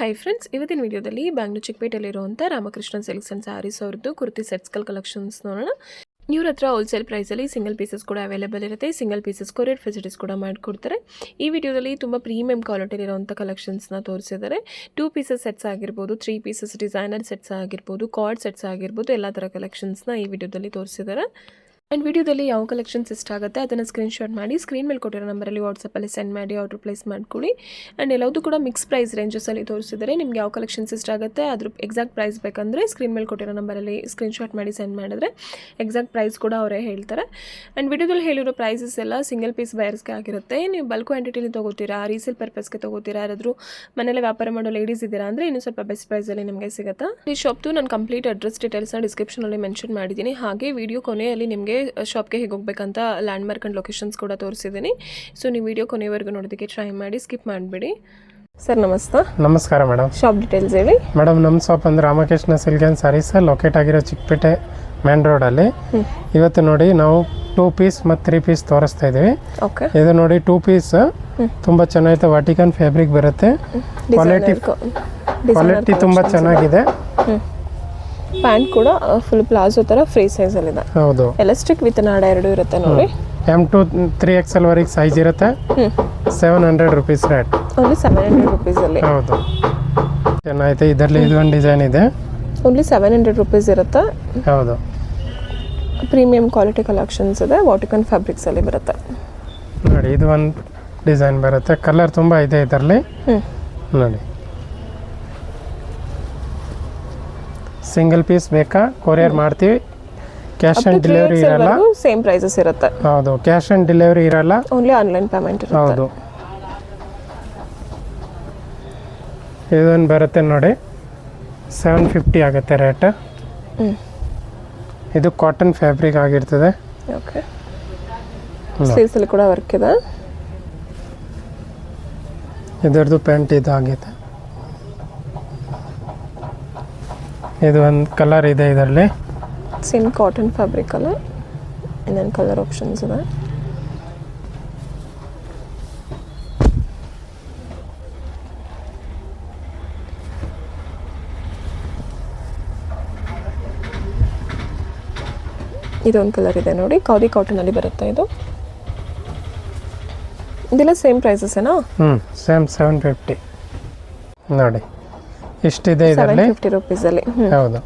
Hi friends, ಇವತ್ತಿನ ವಿಡಿಯೋದಲ್ಲಿ Bangalore ಚಿಕ್ಕಪೇಟೆಯಲ್ಲಿರುವಂಥ Ramakrishna silks and saris ಅವ್ರದ್ದು ಕುರ್ತಿ ಸೆಟ್ಸ್ಗಳ ಕಲೆಕ್ಷನ್ಸ್ ನೋಡೋಣ. ಇವ್ರ ಹತ್ರ ಹೋಲ್ಸೇಲ್ ಪ್ರೈಸಲ್ಲಿ ಸಿಂಗಲ್ ಪೀಸಸ್ ಕೂಡ ಅವೈಲೇಬಲ್ ಇರುತ್ತೆ. ಸಿಂಗಲ್ ಪೀಸಸ್ ಕೊರಿಯರ್ ಫೆಸಿಲಿಟೀಸ್ ಕೂಡ ಮಾಡಿಕೊಡ್ತಾರೆ. ಈ ವಿಡಿಯೋದಲ್ಲಿ ತುಂಬ ಪ್ರೀಮಿಯಂ ಕ್ವಾಲಿಟಿಲಿರುವಂಥ ಕಲೆಕ್ಷನ್ಸ್ನ ತೋರಿಸಿದ್ದಾರೆ. 2 ಪೀಸಸ್ ಸೆಟ್ಸ್ ಆಗಿರ್ಬೋದು, 3 ಪೀಸಸ್ ಡಿಸೈನರ್ ಸೆಟ್ಸ್ ಆಗಿರ್ಬೋದು, ಕಾರ್ಡ್ ಸೆಟ್ಸ್ ಆಗಿರ್ಬೋದು, ಎಲ್ಲ ಥರ ಕಲೆಕ್ಷನ್ಸ್ನ ಈ ವಿಡಿಯೋದಲ್ಲಿ ತೋರಿಸಿದ್ದಾರೆ. ಆ್ಯಂಡ್ ವಿಡಿಯೋದಲ್ಲಿ ಯಾವ ಕಲೆಕ್ಷನ್ಸ್ ಇಷ್ಟ ಆಗುತ್ತೆ ಅದನ್ನು ಸ್ಕ್ರೀನ್ಶಾಟ್ ಮಾಡಿ ಸ್ಕ್ರೀನ್ ಮೇಲೆ ಕೊಟ್ಟಿರೋ ನಂಬರಲ್ಲಿ ವಾಟ್ಸಪ್ಪಲ್ಲಿ ಸೆಂಡ್ ಮಾಡಿ ಆರ್ಡರ್ ಪ್ಲೇಸ್ ಮಾಡ್ಕೊಳ್ಳಿ. ಆ್ಯಂಡ್ ಎಲ್ಲದೂ ಕೂಡ ಮಿಕ್ಸ್ ಪ್ರೈಸ್ ರೇಂಜಸಲ್ಲಿ ತೋರಿಸಿದ್ದಾರೆ. ನಿಮ್ಗೆ ಯಾವ ಕಲೆಕ್ಷನ್ಸ್ ಇಷ್ಟ ಆಗುತ್ತೆ ಅದ್ರ ಎಕ್ಸಾಕ್ಟ್ ಪ್ರೈಸ್ ಬೇಕಂದರೆ ಸ್ಕ್ರೀನ್ ಮೇಲೆ ಕೊಟ್ಟಿರೋ ನಂಬರಲ್ಲಿ ಸ್ಕ್ರೀನ್ಶಾಟ್ ಮಾಡಿ ಸೆಂಡ್ ಮಾಡಿದ್ರೆ ಎಕ್ಸಾಕ್ಟ್ ಪ್ರೈಸ್ ಕೂಡ ಅವರೇ ಹೇಳ್ತಾರೆ. ಆ್ಯಂಡ್ ವಿಡಿಯೋದಲ್ಲಿ ಹೇಳಿರೋ ಪ್ರೈಸಸ್ ಎಲ್ಲ ಸಿಂಗಲ್ ಪೀಸ್ ಬಯರ್ಸ್ಗೆ ಆಗಿರುತ್ತೆ. ನೀವು ಬಲ್ಕ್ ಕ್ವಾಂಟಿಟಿಲಿ ತೊಗೋತೀರಾ, ರೀಸೇಲ್ ಪರ್ಪಸ್ಗೆ ತೊಗೋತೀರಾ, ಯಾರಾದರೂ ಮನೇಲಿ ವ್ಯಾಪಾರ ಮಾಡೋ ಲೇಡೀಸ್ ಇದ್ದೀರಾ ಅಂದರೆ ಇನ್ನೂ ಸ್ವಲ್ಪ ಬೆಸ್ಟ್ ಪ್ರೈಸಲ್ಲಿ ನಿಮಗೆ ಸಿಗುತ್ತೆ. ಈ ಶಾಪ್ದು ನಾನು ಕಂಪ್ಲೀಟ್ ಅಡ್ರೆಸ್ ಡೀಟೇಲ್ಸ್ನ ಡಿಸ್ಕ್ರಿಪ್ಷನಲ್ಲಿ ಮೆನ್ಷನ್ ಮಾಡಿದ್ದೀನಿ. ಹಾಗೆ ವಿಡಿಯೋ ಕೊನೆಯಲ್ಲಿ ನಿಮಗೆ ಶಾಪ್ಗೆ ಹೇಗೆ ಹೋಗ್ಬೇಕಂತ ಲ್ಯಾಂಡ್ ಮಾರ್ಕ್ ಆ್ಯಂಡ್ ಲೊಕೇಶನ್ಸ್ ಕೂಡ ತೋರಿಸಿದ್ದೀನಿ. ಸೊ ನೀವು ವಿಡಿಯೋ ಕೊನೆವರೆಗೂ ನೋಡೋದಕ್ಕೆ ಟ್ರೈ ಮಾಡಿ, ಸ್ಕಿಪ್ ಮಾಡಿಬಿಡಿ. ಸರ್ ನಮಸ್ತೆ. ನಮಸ್ಕಾರ ಮೇಡಮ್. ಶಾಪ್ ಡೀಟೇಲ್ಸ್ ಹೇಳಿ ಮೇಡಮ್. ನಮ್ಮ ಶಾಪ್ ಅಂದರೆ Ramakrishna silk and sarees locate ಆಗಿರೋ ಚಿಕ್ಕಪೇಟೆ ಮೇನ್ ರೋಡಲ್ಲಿ. ಇವತ್ತು ನೋಡಿ ನಾವು 2 ಪೀಸ್ ಮತ್ತು 3 ಪೀಸ್ ತೋರಿಸ್ತಾ ಇದ್ದೀವಿ. ಓಕೆ, ಇದು ನೋಡಿ 2 ಪೀಸ್ ತುಂಬ ಚೆನ್ನಾಗಿದೆ. ವಾಟಿಕನ್ ಫ್ಯಾಬ್ರಿಕ್ ಬರುತ್ತೆ. ಕ್ವಾಲಿಟಿ ತುಂಬ ಚೆನ್ನಾಗಿದೆ. ಪ್ಯಾಂಟ್ ಕೂಡ ಫುಲ್ ಪ್ಲಾಜೋ ಥರ ಫ್ರೀ ಸೈಜಲ್ಲಿದೆ. ಹೌದು, ಎಲಾಸ್ಟಿಕ್ ವಿತ್ ನಾಡ ಎರಡು ಇರುತ್ತೆ ನೋಡಿ. M2 3XL ವರೆಗೆ ಸೈಜ್ ಇರುತ್ತೆ. 700 ರುಪೀಸ್ ರೇಟ್. ಓನ್ಲಿ 700 ರುಪೀಸಲ್ಲಿ. ಹೌದು, ಚೆನ್ನಾಗಿದೆ. ಇದರಲ್ಲಿ ಇದೊಂದು ಡಿಸೈನ್ ಇದೆ. ಓನ್ಲಿ 700 ರುಪೀಸ್ ಇರುತ್ತೆ. ಹೌದು, ಪ್ರೀಮಿಯಂ ಕ್ವಾಲಿಟಿ ಕಲೆಕ್ಷನ್ಸ್ ಇದೆ. ವಾಟಿಕನ್ ಫ್ಯಾಬ್ರಿಕ್ಸಲ್ಲಿ ಬರುತ್ತೆ ನೋಡಿ. ಇದು ಒಂದು ಡಿಸೈನ್ ಬರುತ್ತೆ. ಕಲರ್ ತುಂಬ ಇದೆ ಇದರಲ್ಲಿ ನೋಡಿ. ಸಿಂಗಲ್ ಪೀಸ್ ಬೇಕಾ ಕೊರಿಯರ್ ಮಾಡ್ತೀವಿ. ಕ್ಯಾಶ್ ಆನ್ ಡೆಲಿವರಿ ಇರಲ್ಲ. ಸೇಮ್ ಪ್ರೈಸಸ್ ಇರುತ್ತೆ. ಹೌದು, ಕ್ಯಾಶ್ ಆನ್ ಡೆಲಿವರಿ ಇರಲ್ಲ. ಓನ್ಲಿ ಆನ್ಲೈನ್ ಪೇಮೆಂಟ್ ಇರುತ್ತೆ. ಹೌದು, ಇದೊಂದು ಬರುತ್ತೆ ನೋಡಿ. 750 ಆಗುತ್ತೆ ರೇಟ್. ಇದು ಕಾಟನ್ ಫ್ಯಾಬ್ರಿಕ್ ಆಗಿರ್ತದೆ. ಓಕೆ, ಸ್ಲೀವ್ಸಲ್ಲಿ ಕೂಡ ವರ್ಕ್ ಇದೆ. ಇದರದ್ದು ಪ್ಯಾಂಟ್ ಇದಾಗಿದೆ. ಇದು ಒಂದು ಕಲರ್ ಇದೆ ಇದರಲ್ಲಿ. ಸೇಮ್ ಕಾಟನ್ ಫ್ಯಾಬ್ರಿಕ್ ಅಲ್ಲ, ಇನ್ನೊಂದು ಕಲರ್ ಆಪ್ಷನ್ಸ್ ಇದೆ. ಇದೊಂದು ಕಲರ್ ಇದೆ ನೋಡಿ, ಖಾದಿ ಕಾಟನಲ್ಲಿ ಬರುತ್ತೆ. ಇದೆಲ್ಲ ಸೇಮ್ ಪ್ರೈಸಸ್ಸೇನಾ? ಸೇಮ್ 750 ನೋಡಿ. ಇಷ್ಟಿದೆ ಇದರಲ್ಲಿ 750 ರುಪೀಸಲ್ಲಿ. ಹೌದು,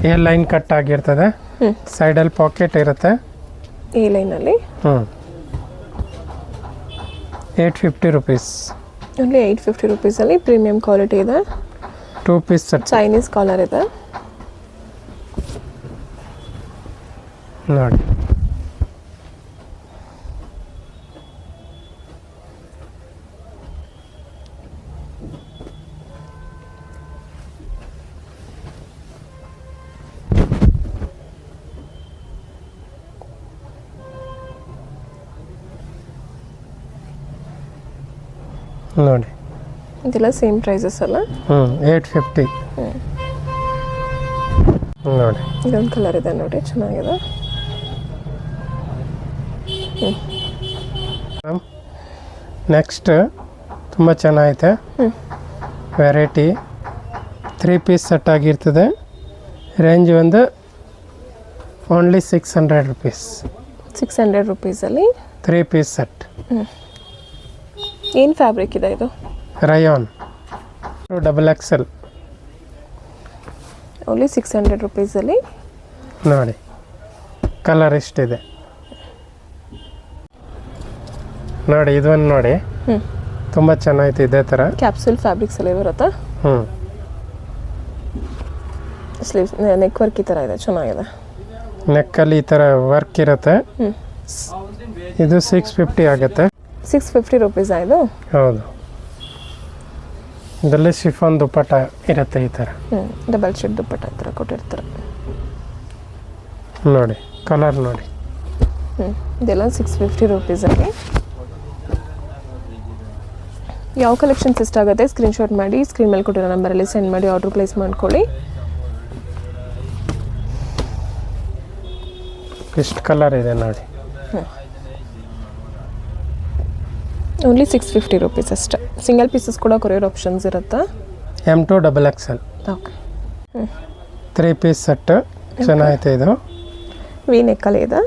ಎ ಲೈನ್ ಕಟ್ ಆಗಿರ್ತದೆ. ಸೈಡಲ್ಲಿ ಪಾಕೆಟ್ ಇರುತ್ತೆ. ಈ ಲೈನಲ್ಲಿ 850 ರುಪೀಸ್. ಓನ್ಲಿ 850 ರುಪೀಸಲ್ಲಿ ಪ್ರೀಮಿಯಂ ಕ್ವಾಲಿಟಿ ಇದೆ. 2 ಪೀಸ್ ಸೆಟ್. ಚೈನೀಸ್ ಕಾಲರ್ ಇದೆ ನೋಡಿ. ನೋಡಿ, ಇದೆಲ್ಲ ಸೇಮ್ ಪ್ರೈಸಸ್ ಅಲ್ಲ. 850 ನೋಡಿ. ಇದೊಂದು ಕಲರ್ ಇದೆ ನೋಡಿ, ಚೆನ್ನಾಗಿದೆ. ನೆಕ್ಸ್ಟ್ ತುಂಬ ಚೆನ್ನಾಗೈತೆ ವೆರೈಟಿ. 3 ಪೀಸ್ ಸೆಟ್ ಆಗಿರ್ತದೆ. ರೇಂಜ್ ಒಂದು ಓನ್ಲಿ 600 ರುಪೀಸ್. 600 ರುಪೀಸಲ್ಲಿ 3 ಪೀಸ್ ಸೆಟ್. ಏನು ಫ್ಯಾಬ್ರಿಕ್ ಇದೆ ಇದು? ರಯಾನ್ XXL. ಓನ್ಲಿ 600 ರುಪೀಸಲ್ಲಿ ನೋಡಿ. ಕಲರ್ ಎಷ್ಟಿದೆ ನೋಡಿ. ಇದೊಂದು ನೋಡಿ, ತುಂಬ ಚೆನ್ನಾಗಿತ್ತು. ಇದೇ ಥರ ಕ್ಯಾಪ್ಸೂಲ್ ಫ್ಯಾಬ್ರಿಕ್ಸಲ್ಲಿ ಬರುತ್ತೆ. ಸ್ಲೀವ್ಸ್ ನೆಕ್ ವರ್ಕ್ ಈ ಥರ ಇದೆ, ಚೆನ್ನಾಗಿದೆ. ನೆಕ್ಕಲ್ಲಿ ಈ ಥರ ವರ್ಕ್ ಇರುತ್ತೆ. ಇದು 650 ಆಗುತ್ತೆ. 650 ರುಪೀಸ್ ಇದು. ಹೌದು, ಇದರಲ್ಲಿ ಶಿಫಾನ್ ದುಪ್ಪಟ್ಟ ಇರುತ್ತೆ ಈ ಥರ. ಡಬಲ್ ಶೀಟ್ ದುಪ್ಪಟ್ಟ ಈ ಥರ ಕೊಟ್ಟಿರ್ತಾರೆ ನೋಡಿ. ಕಲರ್ ನೋಡಿ. ಇದೆಲ್ಲ 650 ರುಪೀಸಲ್ಲಿ. ಯಾವ ಕಲೆಕ್ಷನ್ಸ್ ಇಷ್ಟ ಆಗುತ್ತೆ ಸ್ಕ್ರೀನ್ಶಾಟ್ ಮಾಡಿ ಸ್ಕ್ರೀನ್ ಮೇಲೆ ಕೊಟ್ಟಿರೋ ನಂಬರಲ್ಲಿ ಸೆಂಡ್ ಮಾಡಿ ಆರ್ಡರ್ ಪ್ಲೇಸ್ ಮಾಡ್ಕೊಳ್ಳಿ. ಇಷ್ಟು ಕಲರ್ ಇದೆ ನೋಡಿ. ಓನ್ಲಿ 650 ರುಪೀಸ್ ಅಷ್ಟೇ. ಸಿಂಗಲ್ ಪೀಸಸ್ ಕೂಡ ಕೊರಿಯರ್ ಆಪ್ಷನ್ಸ್ ಇರುತ್ತಾ? M2 XXL okay. 3 piece set ಚೆನ್ನಾಗೈತೆ ಇದು. ವಿ ನೆಕ್ಕಲ್ಲಿ ಇದೆ.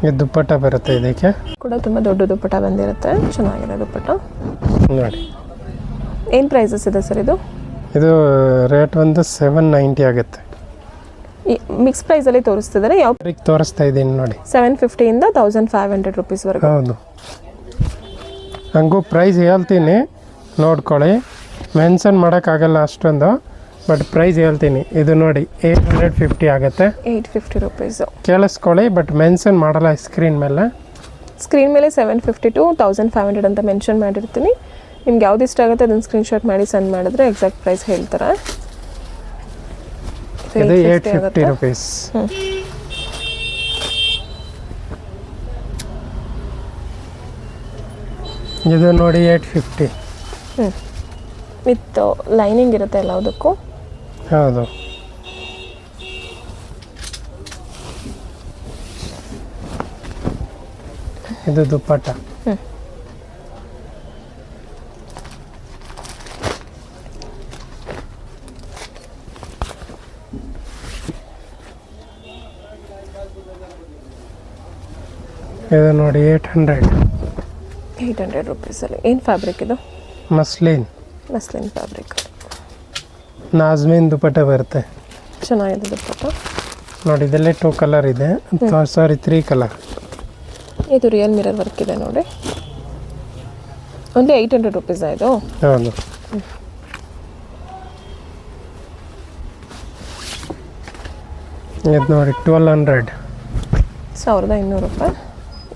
ಇದು ದುಪ್ಪಟ್ಟ ಬರುತ್ತೆ, ಇದಕ್ಕೆ ಕೂಡ ತುಂಬ ದೊಡ್ಡ ದುಪ್ಪಟ್ಟ ಬಂದಿರುತ್ತೆ. ಚೆನ್ನಾಗಿದೆ ದುಪ್ಪಟ್ಟ ನೋಡಿ. ಏನು ಪ್ರೈಸಸ್ ಇದೆ ಸರ್ ಇದು? ಇದು ರೇಟ್ ಒಂದು 790 ಆಗುತ್ತೆ. ಈ ಮಿಕ್ಸ್ ಪ್ರೈಸಲ್ಲಿ ತೋರಿಸ್ತಿದ್ದಾರೆ. ಯಾವ ತೋರಿಸ್ತಾ ಇದ್ದೀನಿ ನೋಡಿ. 750 ಇಂದ 1500 ರುಪೀಸ್ವರೆಗೂ. ಹೌದು, ಹಂಗೂ ಪ್ರೈಸ್ ಹೇಳ್ತೀನಿ ನೋಡ್ಕೊಳ್ಳಿ. ಮೆನ್ಷನ್ ಮಾಡೋಕ್ಕಾಗಲ್ಲ ಅಷ್ಟೊಂದು, ಬಟ್ ಪ್ರೈಸ್ ಹೇಳ್ತೀನಿ. ಇದು ನೋಡಿ 850 ಆಗುತ್ತೆ. 850 ರುಪೀಸು ಕೇಳಿಸ್ಕೊಳ್ಳಿ, ಬಟ್ ಮೆನ್ಷನ್ ಮಾಡಲ್ಲ ಸ್ಕ್ರೀನ್ ಮೇಲೆ. 750 to 1500 ಅಂತ ಮೆನ್ಷನ್ ಮಾಡಿರ್ತೀನಿ. ನಿಮ್ಗೆ ಯಾವ್ದು ಇಷ್ಟ ಆಗುತ್ತೆ ಅದನ್ನು ಸ್ಕ್ರೀನ್ಶಾಟ್ ಮಾಡಿ ಸೆಂಡ್ ಮಾಡಿದ್ರೆ ಎಕ್ಸಾಕ್ಟ್ ಪ್ರೈಸ್ ಹೇಳ್ತಾರೆ. ಇದು 850 ರುಪೀಸ್. ಇದು ನೋಡಿ 850. ವಿತ್ ಲೈನಿಂಗ್ ಇರುತ್ತೆ ಎಲ್ಲದಕ್ಕೂ. ಹೌದು, ಇದು ದುಪ್ಪಟ್ಟ. ಇದು ನೋಡಿ 800 ರುಪೀಸಲ್ಲಿ. ಏನು ಫ್ಯಾಬ್ರಿಕ್ ಇದು? Muslin fabric. ನಾಜ್ಮಿನ್ ದುಪ್ಪಟ್ಟ ಬರುತ್ತೆ. ಚೆನ್ನಾಗಿದೆ ದುಪ್ಪಟ್ಟ ನೋಡಿ. ಇದರಲ್ಲಿ 2 ಕಲರ್ ಇದೆ, ಸಾರಿ 3 ಕಲರ್. ಇದು ರಿಯಲ್ ಮಿರರ್ ವರ್ಕ್ ಇದೆ ನೋಡಿ. ಓನ್ಲಿ 800 ರುಪೀಸ್ ಇದು. ಹೌದು, ಇದು ನೋಡಿ 1200. 1200 ರೂಪಾಯಿ.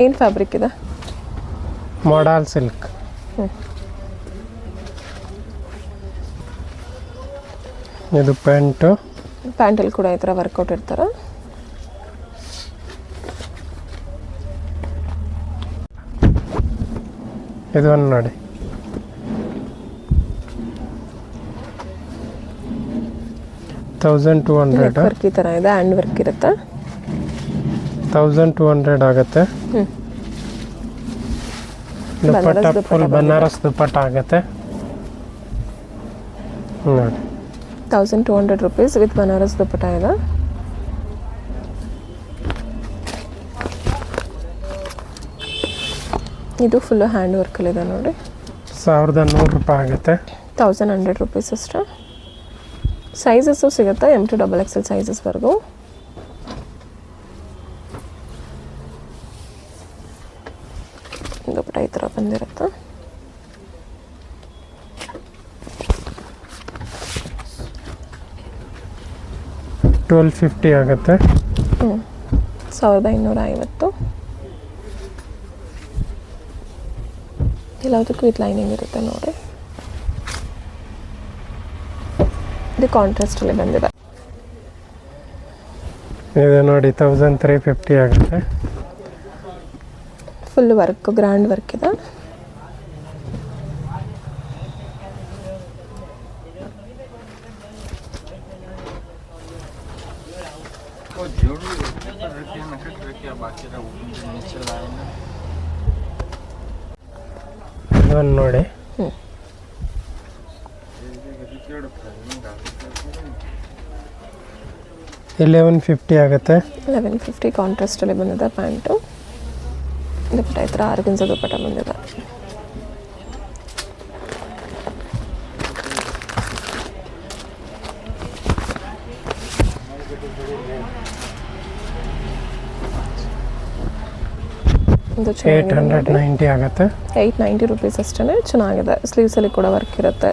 ಏನು ಫ್ಯಾಬ್ರಿಕ್ ಇದೆ? ಮಾಡಲ್ ಸಿಲ್ಕ್. ಇದು ಪ್ಯಾಂಟಲ್ಲಿ ಕೂಡ ಈ ಥರ ವರ್ಕೌಟ್ ಇರ್ತಾರೆ. ಇದು ಒಂದು ನೋಡಿ. ವರ್ಕ್ ಈ ಥರ ಇದೆ, ಹ್ಯಾಂಡ್ ವರ್ಕ್ ಇರುತ್ತೆ. 1200 ಆಗುತ್ತೆ. ದುಪ್ಪಟ್ಟ ಫುಲ್ ಬನಾರಸ್ ದುಪ್ಪಟ್ಟ ಆಗುತ್ತೆ ನೋಡಿ. 1200 ರುಪೀಸ್ ವಿತ್ ಬನಾರಸ್ ದುಪ್ಪಟ್ಟ ಇದೆ. ಇದು ಫುಲ್ಲು ಹ್ಯಾಂಡ್ ವರ್ಕಲ್ಲಿದೆ ನೋಡಿ. 1100 ರೂಪಾಯಿ ಆಗುತ್ತೆ. 1100 ರುಪೀಸ್ ಅಷ್ಟೇ. ಸೈಜಸ್ಸು ಸಿಗುತ್ತೆ, M2 XXL ಸೈಜಸ್ವರೆಗೂ. ದುಪ್ಪಟ್ಟ ಈ ಥರ ಬಂದಿರುತ್ತೆ. $1250 ಆಗುತ್ತೆ. 1550. ಎಲ್ಲದಕ್ಕೂ ವಿತ್ ಲೈನಿಂಗ್ ಇರುತ್ತೆ ನೋಡಿ. ಇದು ಕಾಂಟ್ರಾಸ್ಟಲ್ಲಿ ಬಂದಿದೆ. ಇದು ನೋಡಿ 1350 ಆಗುತ್ತೆ. ಫುಲ್ ವರ್ಕ್, ಗ್ರ್ಯಾಂಡ್ ವರ್ಕ್ ಇದೆ. ಇದನ್ನು ನೋಡಿ. $1150 ಆಗುತ್ತೆ. 1150 ಕಾಂಟ್ರಾಸ್ಟಲ್ಲಿ ಬಂದಿದೆ ಪ್ಯಾಂಟು. ದುಪ್ಪಟ್ಟ ಈ ಥರ ಆರ್ಗನ್ಸ ದುಪ್ಪಟ್ಟ ಬಂದಿದೆ. ಇದು 890 ಆಗುತ್ತೆ. 890 ರುಪೀಸ್ ಅಷ್ಟೇ. ಚೆನ್ನಾಗಿದೆ. ಸ್ಲೀವ್ಸಲ್ಲಿ ಕೂಡ ವರ್ಕ್ ಇರುತ್ತೆ,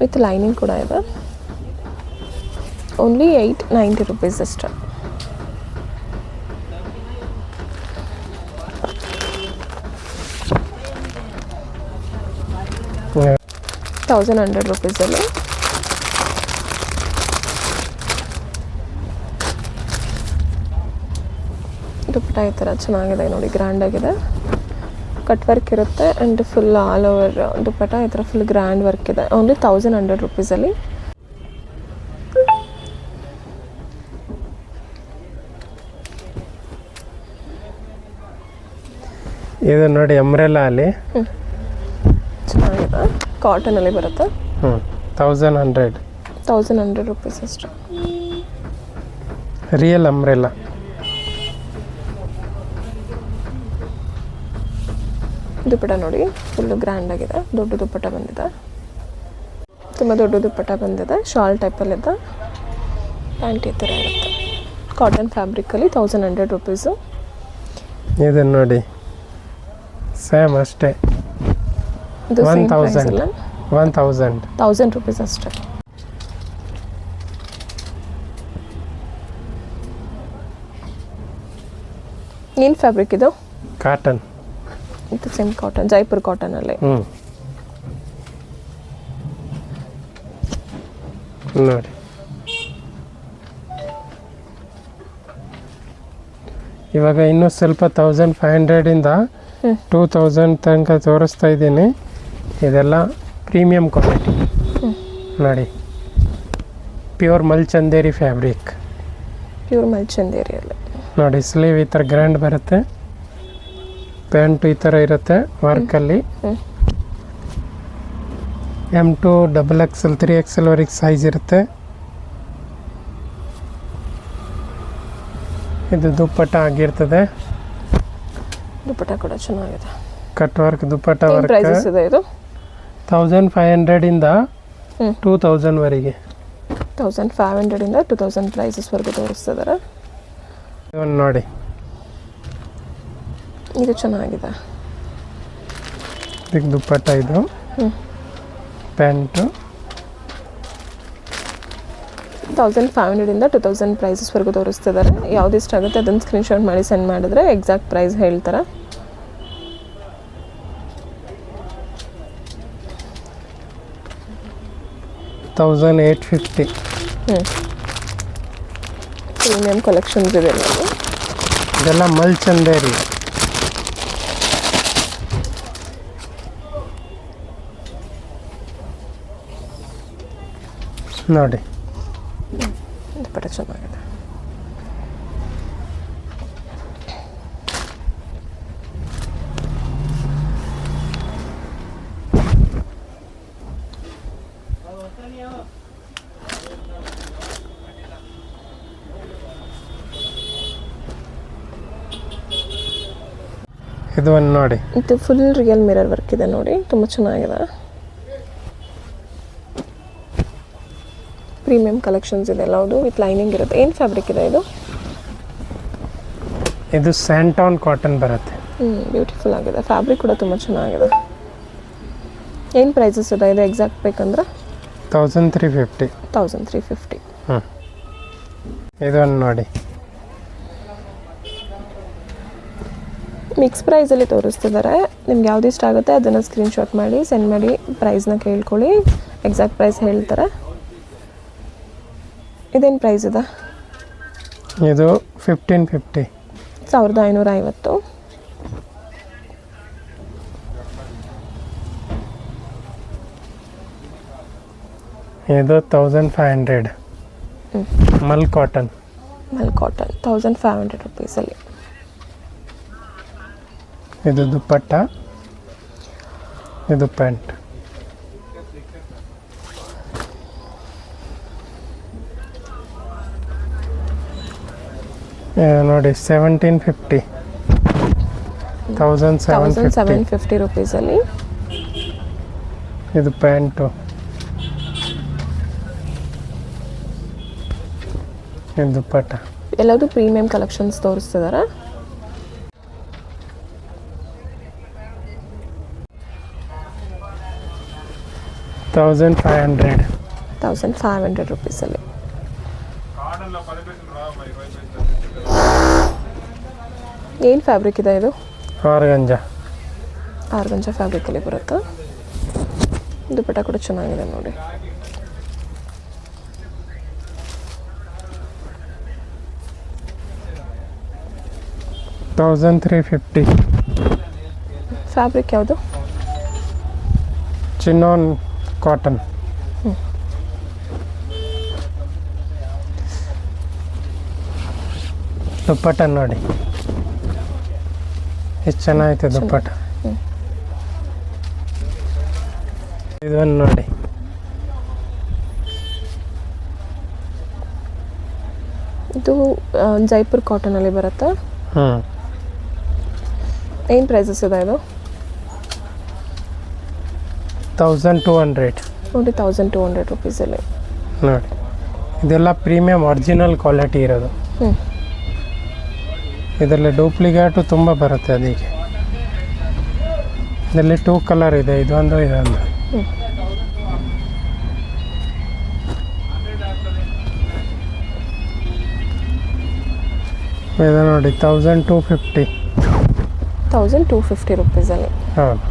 ವಿತ್ ಲೈನಿಂಗ್ ಕೂಡ ಇದೆ. ಓನ್ಲಿ 890 ರುಪೀಸ್ ಅಷ್ಟೇ. 1100 ರುಪೀಸಲ್ಲಿ. ದುಪ್ಪಟ್ಟ ಈ ಥರ ಚೆನ್ನಾಗಿದೆ ನೋಡಿ, ಗ್ರ್ಯಾಂಡ್ ಆಗಿದೆ. ಕಟ್ ವರ್ಕ್ ಇರುತ್ತೆ ಆ್ಯಂಡ್ ಫುಲ್ ಆಲ್ ಓವರ್ ದುಪ್ಪಟ್ಟ ಈ ಥರ ಫುಲ್ ಗ್ರ್ಯಾಂಡ್ ವರ್ಕ್ ಇದೆ. ಓನ್ಲಿ 1100 ರುಪೀಸಲ್ಲಿ. ಇದು ನೋಡಿ ಅಂಬ್ರೆಲಾ ಅಲ್ಲಿ. ಚೆನ್ನಾಗಿದೆ, ಕಾಟನಲ್ಲಿ ಬರುತ್ತೆ. 1100 1100 ರುಪೀಸ್ ಅಷ್ಟು. Real umbrella. ದುಪ್ಪಟ ನೋಡಿ ಫುಲ್ಲು ಗ್ರ್ಯಾಂಡ್ ಆಗಿದೆ, ದೊಡ್ಡ ದುಪ್ಪಟ ಬಂದಿದೆ, ತುಂಬ ದೊಡ್ಡ ದುಪ್ಪಟ ಬಂದಿದೆ, ಶಾಲ್ ಟೈಪಲ್ಲಿದೆ, ಪ್ಯಾಂಟ್ ಈ ಥರ ಇರುತ್ತೆ. ಕಾಟನ್ ಫ್ಯಾಬ್ರಿಕಲ್ಲಿ 1100 ರುಪೀಸು. ಇದನ್ನು ನೋಡಿ ಸೇಮ್ ಅಷ್ಟೇ, ಇದು 1000 1000 ರುಪೀಸ್ ಅಷ್ಟೇ. ಏನು ಫ್ಯಾಬ್ರಿಕ್ ಇದು? ಕಾಟನ್. ಇದು ಸೇಮ್ ಕಾಟನ್, ಜೈಪುರ್ ಕಾಟನಲ್ಲಿ. ನೋಡಿ ಇವಾಗ ಇನ್ನೂ ಸ್ವಲ್ಪ 1500ಇಂದ 2000 ತನಕ ತೋರಿಸ್ತಾ ಇದ್ದೀನಿ. ಇದೆಲ್ಲ ಪ್ರೀಮಿಯಂ ಕ್ವಾಲಿಟಿ ನೋಡಿ, ಪ್ಯೂರ್ ಮಲ್ಚಂದೇರಿ ಫ್ಯಾಬ್ರಿಕ್. ಪ್ಯೂರ್ ಮಲ್ಚಂದೇರಿಯಲ್ಲಿ ನೋಡಿ, ಸ್ಲೀವ್ ಈ ಥರ ಗ್ರ್ಯಾಂಡ್ ಬರುತ್ತೆ, ಪ್ಯಾಂಟು ಈ ಥರ ಇರುತ್ತೆ ವರ್ಕಲ್ಲಿ. M2 XXL 3XL ಸೈಜ್ ಇರುತ್ತೆ. ಇದು ದುಪ್ಪಟ್ಟ ಆಗಿರ್ತದೆ, ದುಪ್ಪಟ್ಟ ಕೂಡ ಚೆನ್ನಾಗಿದೆ, ಕಟ್ ವರ್ಕ್ ದುಪ್ಪಟ್ಟ ವರ್ಕ್. ಪ್ರೈಸಸ್ ಇದೆ ಇದು? 1500ಇಂದ 2000ವರೆಗೆ. 1500ಇಂದ 2000 ಪ್ರೈಸಸ್ವರೆಗೂ ತೋರಿಸ್ತಿದ್ದಾರೆ. ಇವನ್ ನೋಡಿ, ಇದು ಚೆನ್ನಾಗಿದೆ, ಇದಕ್ಕೆ ದುಪ್ಪಟ್ಟ, ಇದು ಪ್ಯಾಂಟು. 1500ಇಂದ 2000 ಪ್ರೈಸಸ್ವರೆಗೂ ತೋರಿಸ್ತಿದ್ದಾರೆ. ಯಾವ್ದು ಇಷ್ಟ ಆಗುತ್ತೆ ಅದನ್ನು ಸ್ಕ್ರೀನ್ಶಾಟ್ ಮಾಡಿ ಸೆಂಡ್ ಮಾಡಿದ್ರೆ ಎಕ್ಸಾಕ್ಟ್ ಪ್ರೈಸ್ ಹೇಳ್ತಾರೆ. $1850. ಪ್ರೀಮಿಯಂ ಕಲೆಕ್ಷನ್ಸ್ ಇದೆ ನೋಡಿ. ಇದೆಲ್ಲ ಮಲ್ಚಂದೇರಿ. ನೋಡಿ ದುಪ್ಪಟ್ಟ ಚೆನ್ನಾಗಿದೆ. ಇದು ಒಂದು ನೋಡಿ, ಇದು ಫುಲ್ ರಿಯಲ್ ಮಿರರ್ ವರ್ಕ್ ಇದೆ ನೋಡಿ, ತುಂಬ ಚೆನ್ನಾಗಿದೆ. ಪ್ರೀಮಿಯಂ ಕಲೆಕ್ಷನ್ಸ್ ಇದೆ ಎಲ್ಲವುದು, ವಿತ್ ಲೈನಿಂಗ್ ಇರುತ್ತೆ. ಏನು ಫ್ಯಾಬ್ರಿಕ್ ಇದೆ ಇದು? ಇದು ಸ್ಯಾಂಟಾನ್ ಕಾಟನ್ ಬರುತ್ತೆ. ಬ್ಯೂಟಿಫುಲ್ ಆಗಿದೆ, ಫ್ಯಾಬ್ರಿಕ್ ಕೂಡ ತುಂಬ ಚೆನ್ನಾಗಿದೆ. ಏನು ಪ್ರೈಸಸ್ ಇದೆ ಇದು ಎಕ್ಸಾಕ್ಟ್ ಬೇಕಂದ್ರೆ? 1350. 1350. ಇದೊಂದು ನೋಡಿ, ಮಿಕ್ಸ್ ಪ್ರೈಸಲ್ಲಿ ತೋರಿಸ್ತಿದ್ದಾರೆ. ನಿಮ್ಗೆ ಯಾವ್ದು ಇಷ್ಟ ಆಗುತ್ತೆ ಅದನ್ನು ಸ್ಕ್ರೀನ್ಶಾಟ್ ಮಾಡಿ ಸೆಂಡ್ ಮಾಡಿ, ಪ್ರೈಸ್ನ ಕೇಳ್ಕೊಳ್ಳಿ, ಎಕ್ಸಾಕ್ಟ್ ಪ್ರೈಸ್ ಹೇಳ್ತಾರೆ. ಇದೇನು ಪ್ರೈಸ್ ಇದೆ? ಇದು 1550. 1550. ಇದು 1500. ಮಲ್ ಕಾಟನ್. 1500 ರುಪೀಸಲ್ಲಿ. ಇದು ದುಪ್ಪಟ್ಟ, ಇದು ಪ್ಯಾಂಟ್. ನೋಡಿ 1750. 1750 ರುಪೀಸಲ್ಲಿ. ಇದು ಪ್ಯಾಂಟು, ಇದು ದುಪ್ಪಟ್ಟ. ಎಲ್ಲದು ಪ್ರೀಮಿಯಂ ಕಲೆಕ್ಷನ್ಸ್ ತೋರಿಸ್ತಿದ್ದಾರೆ. $1500 ರುಪೀಸಲ್ಲಿ. ಏನು ಫ್ಯಾಬ್ರಿಕ್ ಇದೆ ಇದು? ಆರ್ಗಂಜಾ ಫ್ಯಾಬ್ರಿಕಲ್ಲಿ ಬರುತ್ತೆ. ದುಪ್ಪಟ್ಟ ಕೂಡ ಚೆನ್ನಾಗಿದೆ ನೋಡಿ. $1350. ಫ್ಯಾಬ್ರಿಕ್ ಯಾವುದು? Chinon cotton. ದುಪ್ಪಟ್ಟ ನೋಡಿ, ಎಷ್ಟು ಚೆನ್ನಾಗೈತೆ ದುಪ್ಪಟ್ಟ. ಹ್ಞೂ. ಇದನ್ನು ನೋಡಿ, ಇದು ಜೈಪುರ್ ಕಾಟನಲ್ಲಿ ಬರುತ್ತೆ. ಹ್ಞೂ ಏನು ಪ್ರೈಸಸ್ ಇದೆ ಇದು? 1200. ನೋಡಿ 1200 ರುಪೀಸಲ್ಲಿ. ನೋಡಿ, ಇದೆಲ್ಲ ಪ್ರೀಮಿಯಂ ಒರಿಜಿನಲ್ ಕ್ವಾಲಿಟಿ ಇರೋದು. ಹ್ಞೂ. ಇದರಲ್ಲಿ ಡೂಪ್ಲಿಕೇಟು ತುಂಬ ಬರುತ್ತೆ ಅದಕ್ಕೆ. ಇದರಲ್ಲಿ 2 ಕಲರ್ ಇದೆ, ಇದೊಂದು ಇದೊಂದು. ಹ್ಞೂ. ಇದು ನೋಡಿ 1250. 1250 ರುಪೀಸಲ್ಲಿ. ಹೌದು.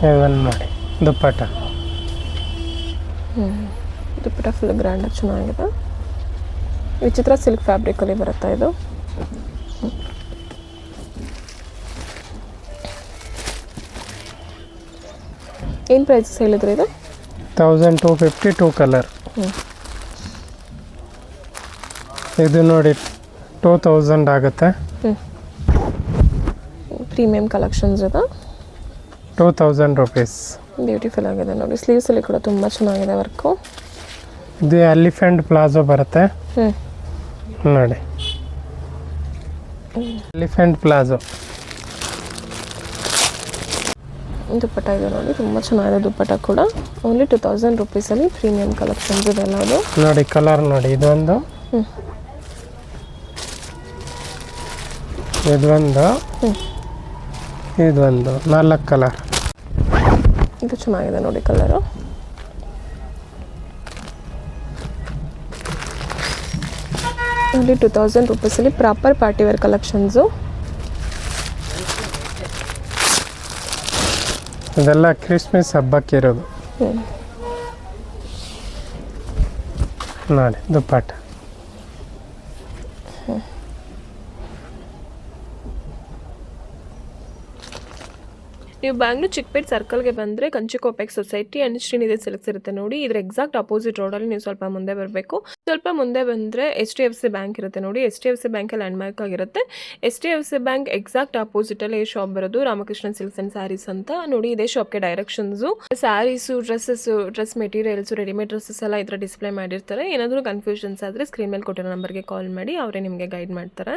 ಇದನ್ನು ನೋಡಿ ದುಪ್ಪಟ್ಟ. ದುಪ್ಪಟ್ಟ ಫುಲ್ ಗ್ರ್ಯಾಂಡ್ ಚೆನ್ನಾಗಿದೆ. ವಿಚಿತ್ರ ಸಿಲ್ಕ್ ಫ್ಯಾಬ್ರಿಕಲ್ಲಿ ಬರುತ್ತೆ ಇದು. ಏನು ಪ್ರೈಸಸ್ ಹೇಳಿದ್ರಿ ಇದು? 1250, 2 ಕಲರ್. ಹ್ಞೂ. ಇದು ನೋಡಿ 2000 ಆಗುತ್ತೆ. ಹ್ಞೂ. ಪ್ರೀಮಿಯಂ ಕಲೆಕ್ಷನ್ಸ್ ಇದೆ. 2000 ರುಪೀಸ್. ಬ್ಯೂಟಿಫುಲ್ ಆಗಿದೆ ನೋಡಿ. ಸ್ಲೀವ್ಸಲ್ಲಿ ಕೂಡ ತುಂಬ ಚೆನ್ನಾಗಿದೆ ವರ್ಕು. ಇದು ಎಲಿಫೆಂಟ್ ಪ್ಲಾಜೋ ಬರುತ್ತೆ. ಹ್ಞೂ. ನೋಡಿ, ಎಲಿಫೆಂಟ್ ಪ್ಲಾಜೋ. ದುಪ್ಪಟ್ಟ ಇದೆ ನೋಡಿ, ತುಂಬ ಚೆನ್ನಾಗಿದೆ ದುಪ್ಪಟ್ಟ ಕೂಡ. ಓನ್ಲಿ 2000 ರುಪೀಸಲ್ಲಿ ಪ್ರೀಮಿಯಂ ಕಲೆಕ್ಷನ್ಸ್ ಇದೆ ಎಲ್ಲದು. ನೋಡಿ ಕಲರ್ ನೋಡಿ, ಇದೊಂದು, ಹ್ಞೂ. ಇದೊಂದು, ಹ್ಞೂ. ಇದೊಂದು, 4 ಕಲರ್. ಇದು ಚೆನ್ನಾಗಿದೆ ನೋಡಿ ಕಲರು. ಓನ್ಲಿ 2000 ರುಪೀಸಲ್ಲಿ ಪ್ರಾಪರ್ ಪಾರ್ಟಿವೇರ್ ಕಲೆಕ್ಷನ್ಸು. ಇದೆಲ್ಲ ಕ್ರಿಸ್ಮಸ್ ಹಬ್ಬಕ್ಕೆ ಇರೋದು. ಹ್ಞೂ. ನೋಡಿ ದುಪ್ಪಟ್ಟ. ನೀವು ಬ್ಯಾಂಗ್ಳೂರ್ ಚಿಕ್ಕಪೇಟೆ ಸರ್ಕಲ್ಗೆ ಬಂದರೆ ಕಂಚಿಕೋಪೆಕ್ ಸೊಸೈಟಿ ಆ್ಯಂಡ್ ಶ್ರೀನಿಧಿ ಸಿಲ್ಕ್ಸ್ ಇರುತ್ತೆ ನೋಡಿ. ಇದ್ರ ಎಕ್ಸಾಕ್ಟ್ ಅಪೋಸಿಟ್ ರೋಡಲ್ಲಿ ನೀವು ಸ್ವಲ್ಪ ಮುಂದೆ ಬರಬೇಕು. ಸ್ವಲ್ಪ ಮುಂದೆ ಬಂದರೆ HDFC ಬ್ಯಾಂಕ್ ಇರುತ್ತೆ ನೋಡಿ. HDFC ಬ್ಯಾಂಕಲ್ಲಿ ಲ್ಯಾಂಡ್ಮಾರ್ಕ್ ಆಗಿರುತ್ತೆ. HDFC ಬ್ಯಾಂಕ್ ಎಕ್ಸಾಕ್ಟ್ ಅಪೋಸಿಟಲ್ಲಿ ಈ ಶಾಪ್ ಬರೋದು ರಾಮಕೃಷ್ಣ ಸಿಲ್ಕ್ಸ್ ಆ್ಯಂಡ್ ಸ್ಯಾರೀಸ್ ಅಂತ ನೋಡಿ. ಇದೇ ಶಾಪ್ಗೆ directions. Sarees, dress materials, readymade dresses ಎಲ್ಲ ಈ ಥರ ಡಿಸ್ಪ್ಲೇ ಮಾಡಿರ್ತಾರೆ. ಏನಾದರೂ ಕನ್ಫ್ಯೂಷನ್ಸ್ ಆದರೆ ಸ್ಕ್ರೀನ್ ಮೇಲೆ ಕೊಟ್ಟಿರೋ ನಂಬರ್ಗೆ ಕಾಲ್ ಮಾಡಿ, ಅವರೇ ನಿಮಗೆ ಗೈಡ್ ಮಾಡ್ತಾರೆ.